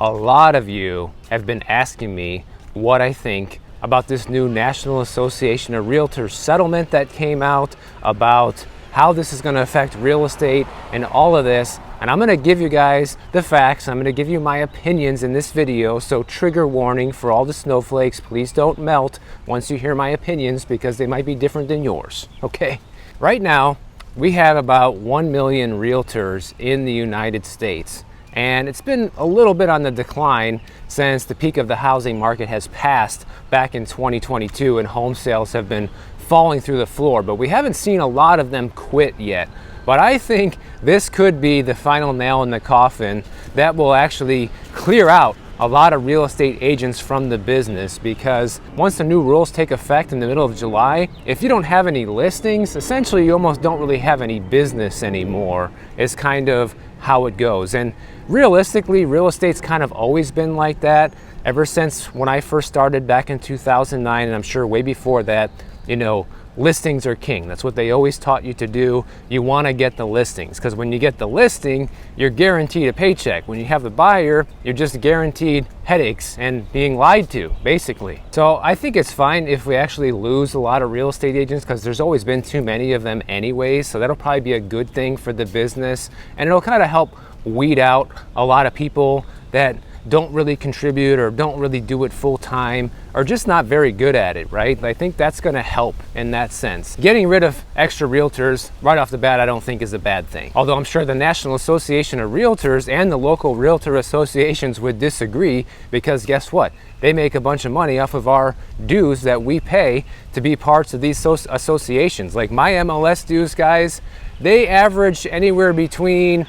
A lot of you have been asking me what I think about this new National Association of Realtors settlement that came out, about how this is going to affect real estate and all of this. And I'm going to give you guys the facts. I'm going to give you my opinions in this video. So trigger warning for all the snowflakes. Please don't melt once you hear my opinions because they might be different than yours. Okay. Right now, we have about 1 million realtors in the United States. And it's been a little bit on the decline since the peak of the housing market has passed back in 2022 and home sales have been falling through the floor. But we haven't seen a lot of them quit yet. But I think this could be the final nail in the coffin that will actually clear out a lot of real estate agents from the business, because once the new rules take effect in the middle of July, if you don't have any listings, essentially you almost don't really have any business anymore. It's kind of how it goes. And realistically, real estate's kind of always been like that ever since when I first started back in 2009, and I'm sure way before that. You know, listings are king. That's what they always taught you to do. You want to get the listings, because when you get the listing, you're guaranteed a paycheck. When you have the buyer, you're just guaranteed headaches and being lied to, basically. So I think it's fine if we actually lose a lot of real estate agents, because there's always been too many of them anyways. So that'll probably be a good thing for the business, and it'll kind of help weed out a lot of people that don't really contribute or don't really do it full time or just not very good at it, right? I think that's going to help in that sense. Getting rid of extra realtors right off the bat, I don't think is a bad thing. Although I'm sure the National Association of Realtors and the local realtor associations would disagree, because guess what? They make a bunch of money off of our dues that we pay to be parts of these associations. Like my MLS dues, guys, they average anywhere between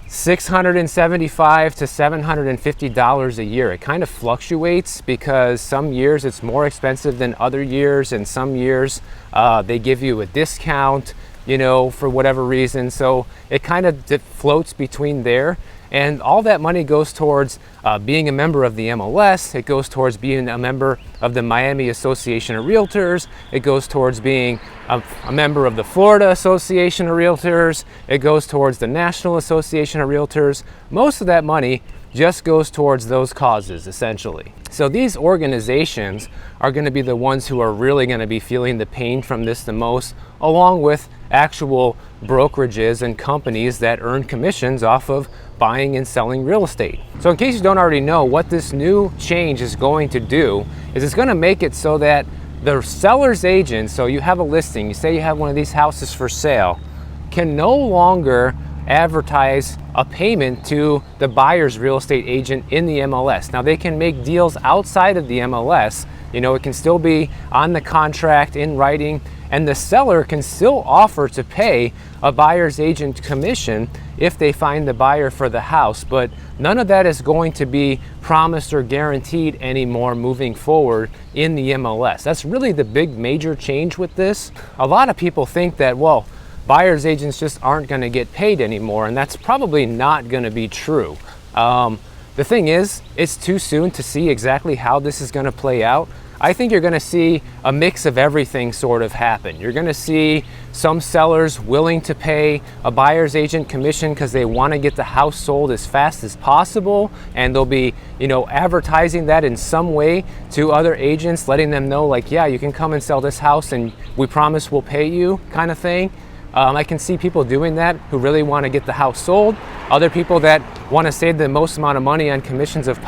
$675 to $750 a year. It kind of fluctuates because some years it's more expensive than other years, and some years they give you a discount, you know, for whatever reason. So it kind of floats between there. And all that money goes towards being a member of the MLS. It goes towards being a member of the Miami Association of Realtors. It goes towards being a member of the Florida Association of Realtors. It goes towards the National Association of Realtors. Most of that money just goes towards those causes, essentially. So these organizations are going to be the ones who are really going to be feeling the pain from this the most, along with actual brokerages and companies that earn commissions off of buying and selling real estate. So in case you don't already know, what this new change is going to do is it's going to make it so that the seller's agent, so you have a listing, you say you have one of these houses for sale, can no longer advertise a payment to the buyer's real estate agent in the MLS. Now they can make deals outside of the MLS. You know, it can still be on the contract in writing, and the seller can still offer to pay a buyer's agent commission if they find the buyer for the house, but none of that is going to be promised or guaranteed anymore moving forward in the MLS. That's really the big major change with this. A lot of people think that, well, buyer's agents just aren't going to get paid anymore, and that's probably not going to be true. The thing is, it's too soon to see exactly how this is going to play out. I think you're going to see a mix of everything sort of happen. You're going to see some sellers willing to pay a buyer's agent commission because they want to get the house sold as fast as possible, and they'll be, you know, advertising that in some way to other agents, letting them know, like, yeah, you can come and sell this house and we promise we'll pay you, kind of thing. I can see people doing that who really want to get the house sold. Other people that want to save the most amount of money on commissions as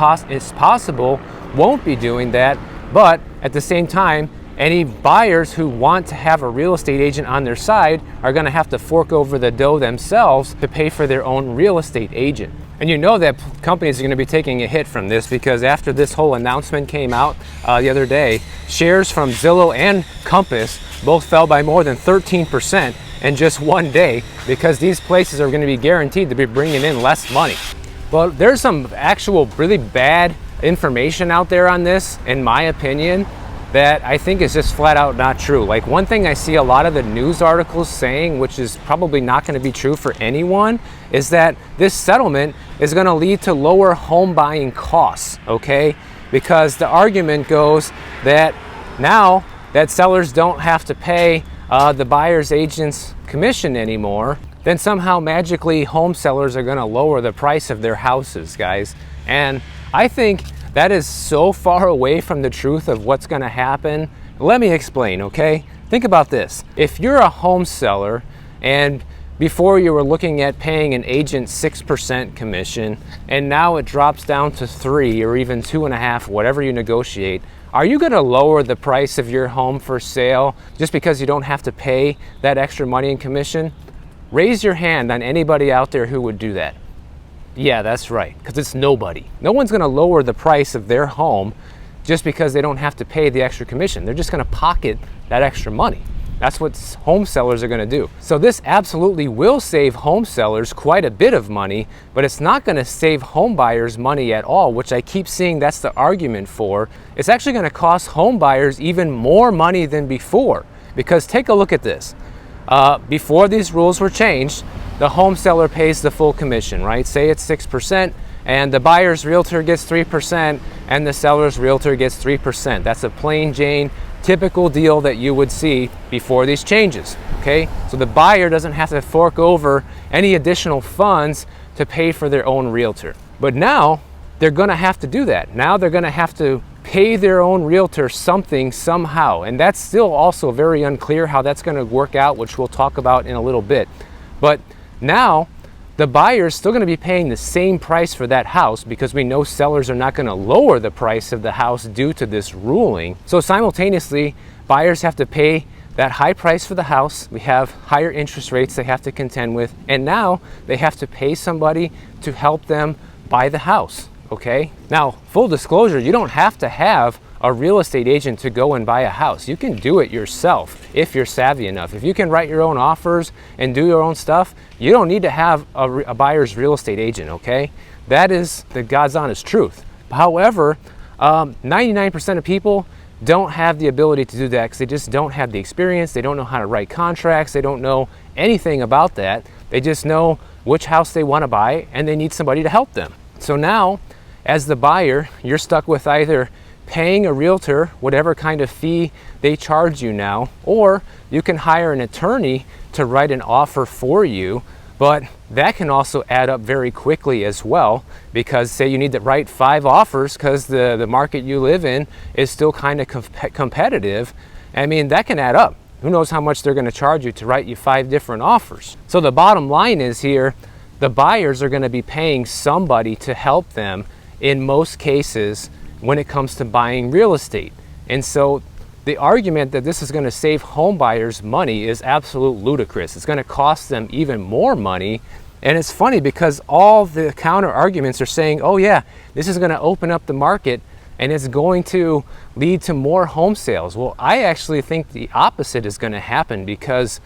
possible won't be doing that. But at the same time, any buyers who want to have a real estate agent on their side are going to have to fork over the dough themselves to pay for their own real estate agent. And you know that companies are going to be taking a hit from this, because after this whole announcement came out the other day, shares from Zillow and Compass both fell by more than 13% in just one day, because these places are going to be guaranteed to be bringing in less money. Well, there's some actual really bad information out there on this, in my opinion, that I think is just flat out not true. Like, one thing I see a lot of the news articles saying, which is probably not going to be true for anyone, is that this settlement is going to lead to lower home buying costs, okay? Because the argument goes that now that sellers don't have to pay the buyer's agent's commission anymore, then somehow magically home sellers are going to lower the price of their houses, guys. And I think that is so far away from the truth of what's going to happen. Let me explain, okay? Think about this. If you're a home seller and before you were looking at paying an agent 6% commission and now it drops down to 3 or even 2.5, whatever you negotiate, are you going to lower the price of your home for sale just because you don't have to pay that extra money in commission? Raise your hand on anybody out there who would do that. Yeah, that's right, because it's nobody. No one's going to lower the price of their home just because they don't have to pay the extra commission. They're just going to pocket that extra money. That's what home sellers are going to do. So this absolutely will save home sellers quite a bit of money, but it's not going to save home buyers money at all, which I keep seeing that's the argument for. It's actually going to cost home buyers even more money than before, because take a look at this. Before these rules were changed, the home seller pays the full commission, right? Say it's 6%, and the buyer's realtor gets 3%, and the seller's realtor gets 3%. That's a plain Jane, typical deal that you would see before these changes, okay? So the buyer doesn't have to fork over any additional funds to pay for their own realtor. But now, they're gonna have to do that. Now they're gonna have to pay their own realtor something somehow, and that's still also very unclear how that's gonna work out, which we'll talk about in a little bit. But now, the buyer is still going to be paying the same price for that house because we know sellers are not going to lower the price of the house due to this ruling. So simultaneously, buyers have to pay that high price for the house. We have higher interest rates they have to contend with, and now they have to pay somebody to help them buy the house, okay? Now, full disclosure, you don't have to have a real estate agent to go and buy a house. You can do it yourself if you're savvy enough. If you can write your own offers and do your own stuff, you don't need to have a buyer's real estate agent, okay? That is the God's honest truth. However, 99% of people don't have the ability to do that because they just don't have the experience. They don't know how to write contracts. They don't know anything about that. They just know which house they want to buy and they need somebody to help them. So now, as the buyer, you're stuck with either paying a realtor whatever kind of fee they charge you now, or you can hire an attorney to write an offer for you, but that can also add up very quickly as well, because say you need to write 5 offers because the market you live in is still kind of competitive. I mean, that can add up. Who knows how much they're going to charge you to write you 5 different offers. So the bottom line is here, the buyers are going to be paying somebody to help them in most cases when it comes to buying real estate. And so the argument that this is going to save home buyers money is absolute ludicrous. It's going to cost them even more money. And it's funny because all the counter arguments are saying, oh yeah, this is going to open up the market and it's going to lead to more home sales. Well, I actually think the opposite is going to happen because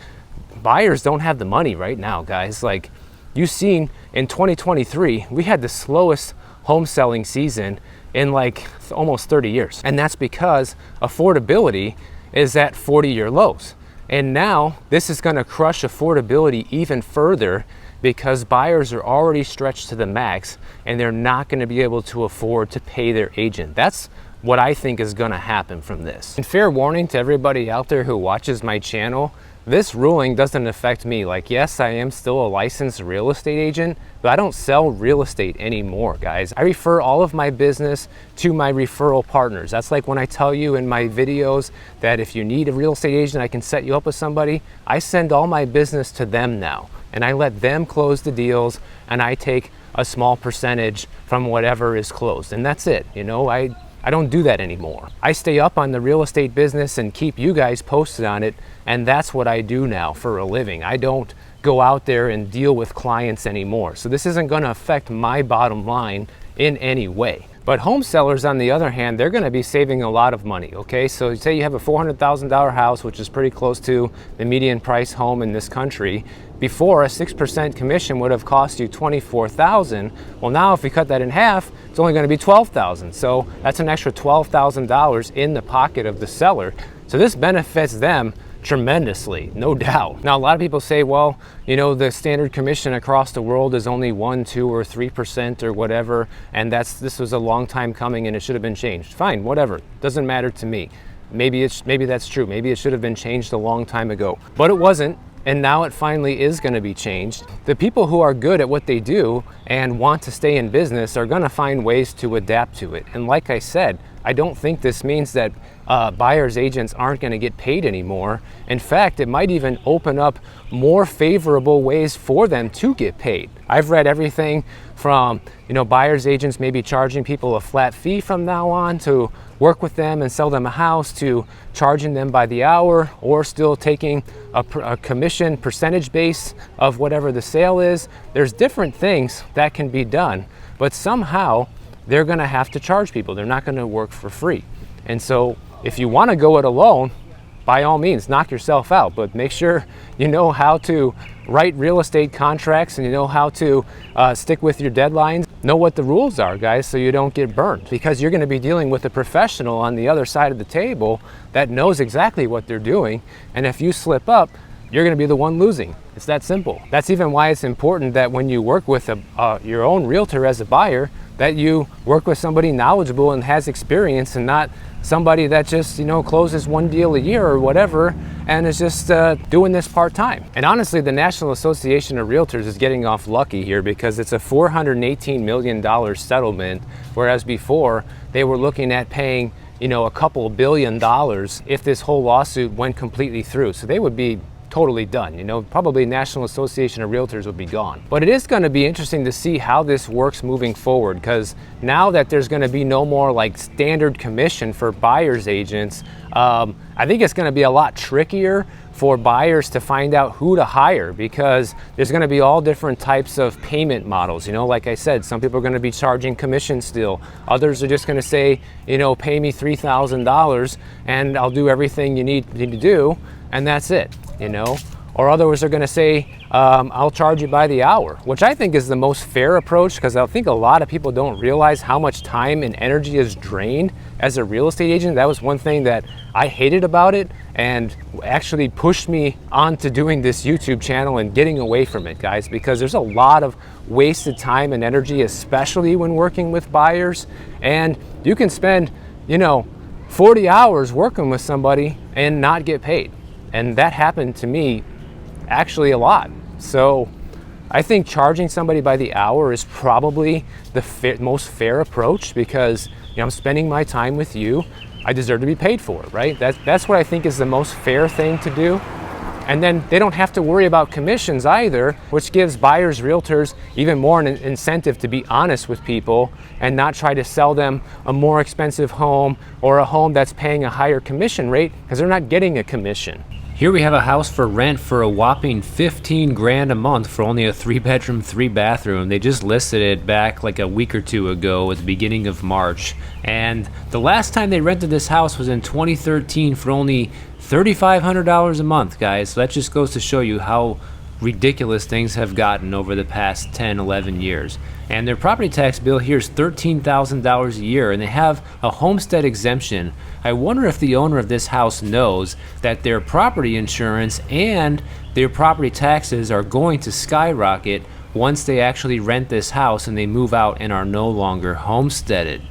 buyers don't have the money right now, guys. Like you've seen in 2023, we had the slowest home selling season in like almost 30 years. And that's because affordability is at 40-year lows. And now this is going to crush affordability even further because buyers are already stretched to the max and they're not going to be able to afford to pay their agent. That's what I think is going to happen from this. And fair warning to everybody out there who watches my channel, this ruling doesn't affect me. Like, yes, I am still a licensed real estate agent, but I don't sell real estate anymore, guys. I refer all of my business to my referral partners. That's like when I tell you in my videos that if you need a real estate agent, I can set you up with somebody. I send all my business to them now, and I let them close the deals, and I take a small percentage from whatever is closed, and that's it. You know, I don't do that anymore. I stay up on the real estate business and keep you guys posted on it, and that's what I do now for a living. I don't go out there and deal with clients anymore. So this isn't going to affect my bottom line in any way. But home sellers, on the other hand, they're going to be saving a lot of money, okay? So say you have a $400,000 house, which is pretty close to the median price home in this country. Before, a 6% commission would have cost you $24,000. Well, now if we cut that in half, it's only going to be $12,000. So that's an extra $12,000 in the pocket of the seller. So this benefits them tremendously, no doubt. Now, a lot of people say, well, you know, the standard commission across the world is only 1, 2, or 3% or whatever, and this was a long time coming and it should have been changed. Fine, whatever, doesn't matter to me. Maybe that's true. Maybe it should have been changed a long time ago, but it wasn't. and now it finally is going to be changed. The people who are good at what they do and want to stay in business are going to find ways to adapt to it. And like I said, I don't think this means that buyer's agents aren't going to get paid anymore. In fact, it might even open up more favorable ways for them to get paid. I've read everything from, buyer's agents maybe charging people a flat fee from now on to work with them and sell them a house, to charging them by the hour, or still taking a commission percentage base of whatever the sale is. There's different things that can be done, but somehow they're going to have to charge people. They're not going to work for free. And so if you want to go it alone, by all means, knock yourself out, but make sure you know how to write real estate contracts and you know how to stick with your deadlines. Know what the rules are, guys, so you don't get burned, because you're going to be dealing with a professional on the other side of the table that knows exactly what they're doing. And if you slip up, you're going to be the one losing. It's that simple. That's even why it's important that when you work with your own realtor as a buyer, that you work with somebody knowledgeable and has experience, and not somebody that just closes one deal a year or whatever and is just doing this part-time. And honestly, the National Association of Realtors is getting off lucky here, because it's a $418 million settlement, whereas before they were looking at paying a couple $billion if this whole lawsuit went completely through. So they would be totally done. Probably National Association of Realtors would be gone. But it is going to be interesting to see how this works moving forward, because now that there's going to be no more like standard commission for buyer's agents, I think it's going to be a lot trickier for buyers to find out who to hire, because there's going to be all different types of payment models. Like I said, some people are going to be charging commission still. Others are just going to say, pay me $3,000 and I'll do everything you need to do, and that's it. Or others are going to say, I'll charge you by the hour, which I think is the most fair approach, because I think a lot of people don't realize how much time and energy is drained as a real estate agent. That was one thing that I hated about it, and actually pushed me onto doing this YouTube channel and getting away from it, guys, because there's a lot of wasted time and energy, especially when working with buyers. And you can spend 40 hours working with somebody and not get paid. And that happened to me actually a lot. So I think charging somebody by the hour is probably the most fair approach, because I'm spending my time with you. I deserve to be paid for it, right? That's what I think is the most fair thing to do. And then they don't have to worry about commissions either, which gives buyers, realtors even more an incentive to be honest with people and not try to sell them a more expensive home or a home that's paying a higher commission rate, because they're not getting a commission. Here we have a house for rent for a whopping 15 grand a month for only a 3-bedroom, 3-bathroom. They just listed it back like a week or two ago at the beginning of March. And the last time they rented this house was in 2013 for only $3,500 a month, guys. So that just goes to show you how ridiculous things have gotten over the past 10, 11 years. And their property tax bill here is $13,000 a year, and they have a homestead exemption. I wonder if the owner of this house knows that their property insurance and their property taxes are going to skyrocket once they actually rent this house and they move out and are no longer homesteaded.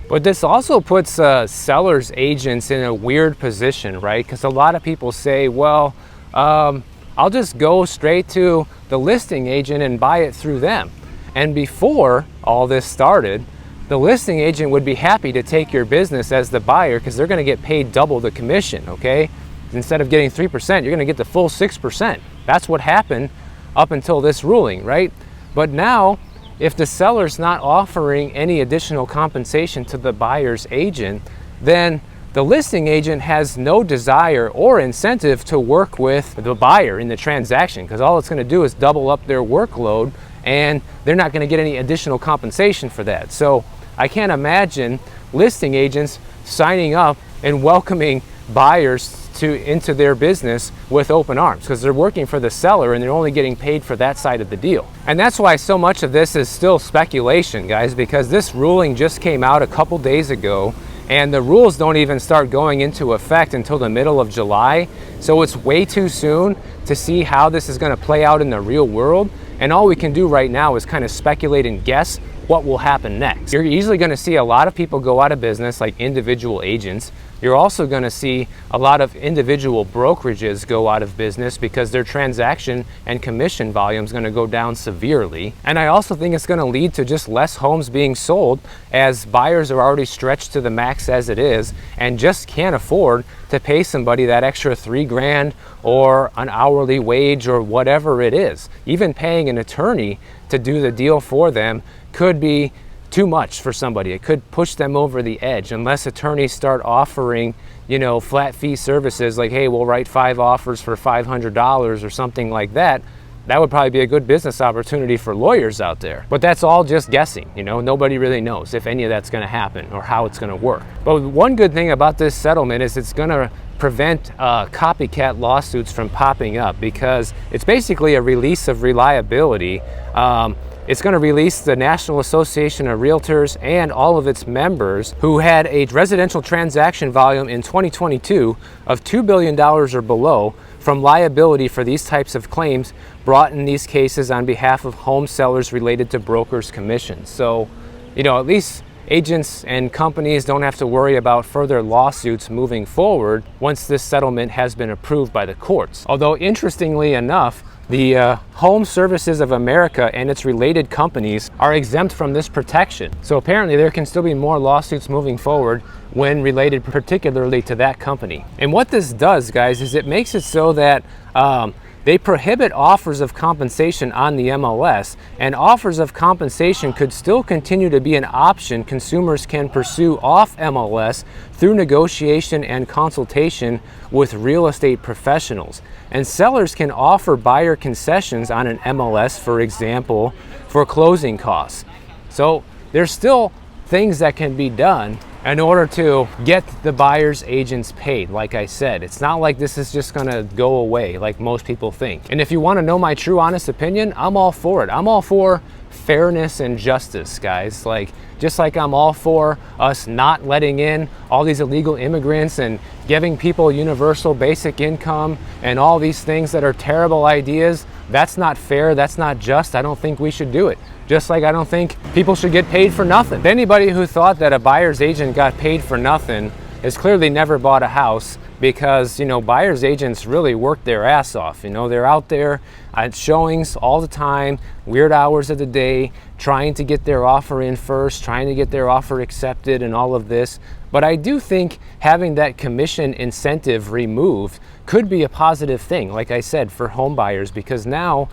But this also puts sellers agents in a weird position, right? Because a lot of people say, well, I'll just go straight to the listing agent and buy it through them. And before all this started, the listing agent would be happy to take your business as the buyer, because they're going to get paid double the commission, okay? Instead of getting 3%, you're going to get the full 6%. That's what happened up until this ruling, right? But now, if the seller's not offering any additional compensation to the buyer's agent, then the listing agent has no desire or incentive to work with the buyer in the transaction, because all it's going to do is double up their workload, and they're not going to get any additional compensation for that. So I can't imagine listing agents signing up and welcoming buyers into their business with open arms, because they're working for the seller and they're only getting paid for that side of the deal. And that's why so much of this is still speculation, guys, because this ruling just came out a couple days ago, and the rules don't even start going into effect until the middle of July. So it's way too soon to see how this is going to play out in the real world. And all we can do right now is kind of speculate and guess what will happen next. You're easily going to see a lot of people go out of business, like individual agents. You're also going to see a lot of individual brokerages go out of business because their transaction and commission volume is going to go down severely. And I also think it's going to lead to just less homes being sold, as buyers are already stretched to the max as it is and just can't afford to pay somebody that extra $3,000 or an hourly wage or whatever it is. Even paying an attorney to do the deal for them could be too much for somebody. It could push them over the edge unless attorneys start offering, flat fee services like, hey, we'll write 5 offers for $500 or something like that. That would probably be a good business opportunity for lawyers out there. But that's all just guessing. Nobody really knows if any of that's going to happen or how it's going to work. But one good thing about this settlement is it's going to prevent copycat lawsuits from popping up, because it's basically a release of reliability. It's going to release the National Association of Realtors and all of its members who had a residential transaction volume in 2022 of $2 billion or below from liability for these types of claims brought in these cases on behalf of home sellers related to brokers' commissions. So, at least agents and companies don't have to worry about further lawsuits moving forward once this settlement has been approved by the courts. Although, interestingly enough, the Home Services of America and its related companies are exempt from this protection. So apparently there can still be more lawsuits moving forward when related particularly to that company. And what this does, guys, is it makes it so that they prohibit offers of compensation on the MLS, and offers of compensation could still continue to be an option consumers can pursue off MLS through negotiation and consultation with real estate professionals. And sellers can offer buyer concessions on an MLS, for example, for closing costs. So there's still things that can be done in order to get the buyer's agents paid. Like I said, it's not like this is just gonna go away like most people think. And if you wanna know my true honest opinion, I'm all for it. I'm all for fairness and justice, guys. Just like I'm all for us not letting in all these illegal immigrants and giving people universal basic income and all these things that are terrible ideas. That's not fair, that's not just. I don't think we should do it. Just like I don't think people should get paid for nothing. Anybody who thought that a buyer's agent got paid for nothing has clearly never bought a house, because buyer's agents really work their ass off. They're out there at showings all the time, weird hours of the day, trying to get their offer in first, trying to get their offer accepted and all of this. But I do think having that commission incentive removed could be a positive thing, like I said, for home buyers, because now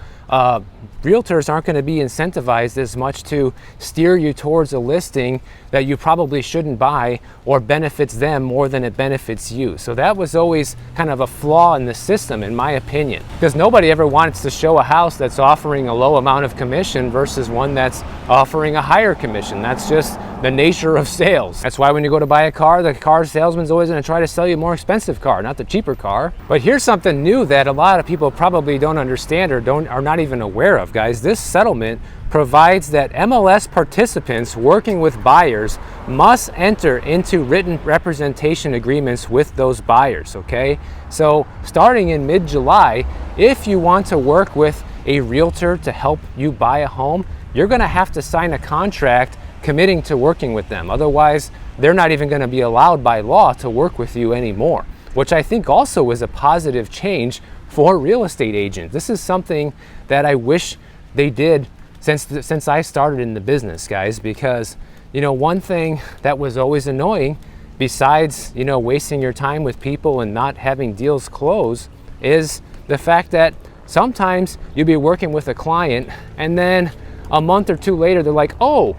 realtors aren't going to be incentivized as much to steer you towards a listing that you probably shouldn't buy or benefits them more than it benefits you. So that was always kind of a flaw in the system, in my opinion, because nobody ever wants to show a house that's offering a low amount of commission versus one that's offering a higher commission. That's just the nature of sales. That's why when you go to buy a car, the car salesman's always going to try to sell you a more expensive car, not the cheaper car. But here's something new that a lot of people probably don't understand or are not even aware of, guys. This settlement provides that MLS participants working with buyers must enter into written representation agreements with those buyers, okay? So starting in mid-July, if you want to work with a realtor to help you buy a home, you're going to have to sign a contract committing to working with them. Otherwise, they're not even going to be allowed by law to work with you anymore, which I think also is a positive change for real estate agents. This is something that I wish they did since I started in the business, guys, because one thing that was always annoying, besides wasting your time with people and not having deals close, is the fact that sometimes you'll be working with a client and then a month or two later they're like, oh,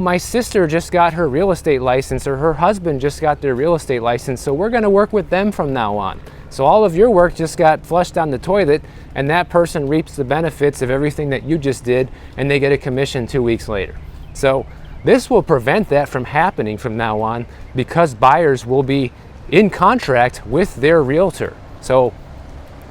my sister just got her real estate license, or her husband just got their real estate license, so we're going to work with them from now on. So all of your work just got flushed down the toilet, and that person reaps the benefits of everything that you just did, and they get a commission 2 weeks later. So this will prevent that from happening from now on, because buyers will be in contract with their realtor. So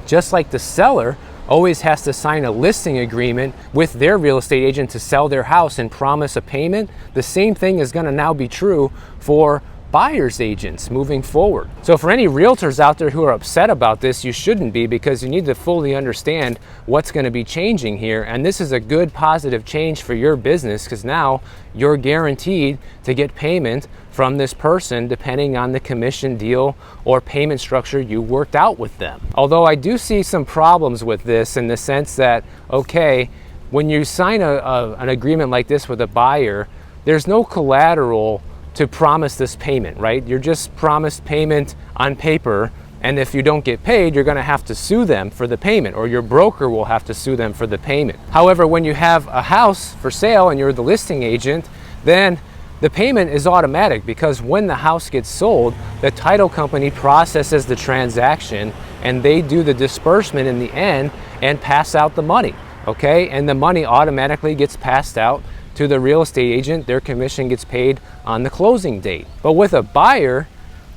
just like the seller always has to sign a listing agreement with their real estate agent to sell their house and promise a payment, the same thing is going to now be true for buyer's agents moving forward. So for any realtors out there who are upset about this, you shouldn't be, because you need to fully understand what's going to be changing here. And this is a good positive change for your business, because now you're guaranteed to get payment from this person depending on the commission deal or payment structure you worked out with them. Although I do see some problems with this, in the sense that, okay, when you sign an agreement like this with a buyer, there's no collateral to promise this payment, right? You're just promised payment on paper, and if you don't get paid, you're going to have to sue them for the payment, or your broker will have to sue them for the payment. However, when you have a house for sale and you're the listing agent, then the payment is automatic, because when the house gets sold, the title company processes the transaction and they do the disbursement in the end and pass out the money, okay? And the money automatically gets passed out to the real estate agent. Their commission gets paid on the closing date. But with a buyer,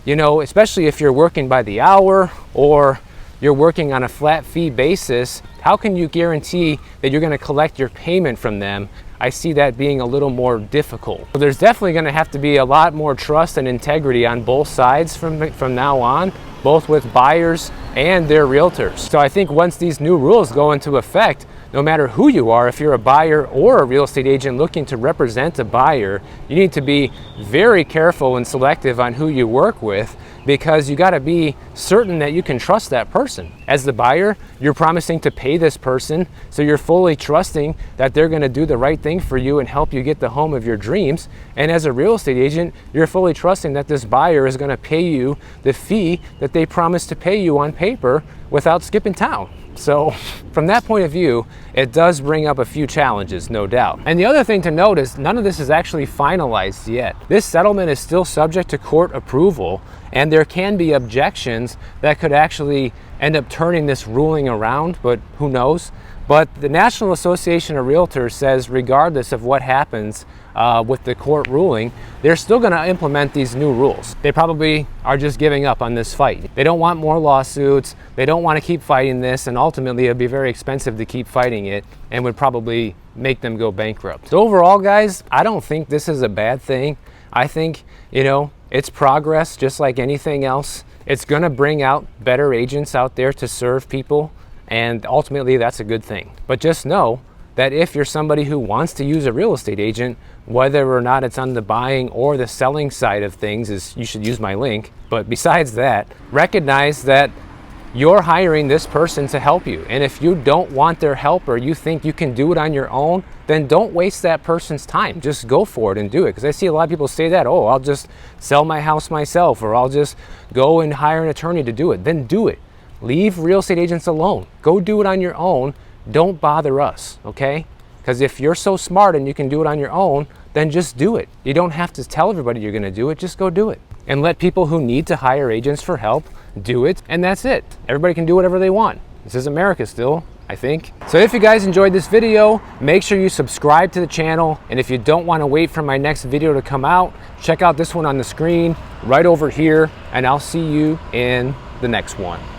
you know, especially if you're working by the hour or you're working on a flat fee basis, how can you guarantee that you're going to collect your payment from them? I see that being a little more difficult. So there's definitely going to have to be a lot more trust and integrity on both sides from now on, both with buyers and their realtors. So I think once these new rules go into effect, no matter who you are, if you're a buyer or a real estate agent looking to represent a buyer, you need to be very careful and selective on who you work with, because you got to be certain that you can trust that person. As the buyer, you're promising to pay this person, so you're fully trusting that they're going to do the right thing for you and help you get the home of your dreams. And as a real estate agent, you're fully trusting that this buyer is going to pay you the fee that they promised to pay you on paper without skipping town. So from that point of view, it does bring up a few challenges, no doubt. And the other thing to note is none of this is actually finalized yet. This settlement is still subject to court approval, and there can be objections that could actually end up turning this ruling around, but who knows? But the National Association of Realtors says regardless of what happens with the court ruling, they're still going to implement these new rules. They probably are just giving up on this fight. They don't want more lawsuits. They don't want to keep fighting this, and ultimately it'd be very expensive to keep fighting it and would probably make them go bankrupt. So overall, guys, I don't think this is a bad thing. I think, you know, it's progress just like anything else. It's going to bring out better agents out there to serve people, and ultimately that's a good thing. But just know that if you're somebody who wants to use a real estate agent, whether or not it's on the buying or the selling side of things, is you should use my link. But besides that, recognize that you're hiring this person to help you. And if you don't want their help, or you think you can do it on your own, then don't waste that person's time. Just go for it and do it. Because I see a lot of people say that, oh, I'll just sell my house myself, or I'll just go and hire an attorney to do it. Then do it. Leave real estate agents alone. Go do it on your own. Don't bother us, okay? Because if you're so smart and you can do it on your own, then just do it. You don't have to tell everybody you're going to do it. Just go do it. And let people who need to hire agents for help do it, and that's it. Everybody can do whatever they want. This is America still, I think. So if you guys enjoyed this video, make sure you subscribe to the channel. And if you don't want to wait for my next video to come out, check out this one on the screen right over here, and I'll see you in the next one.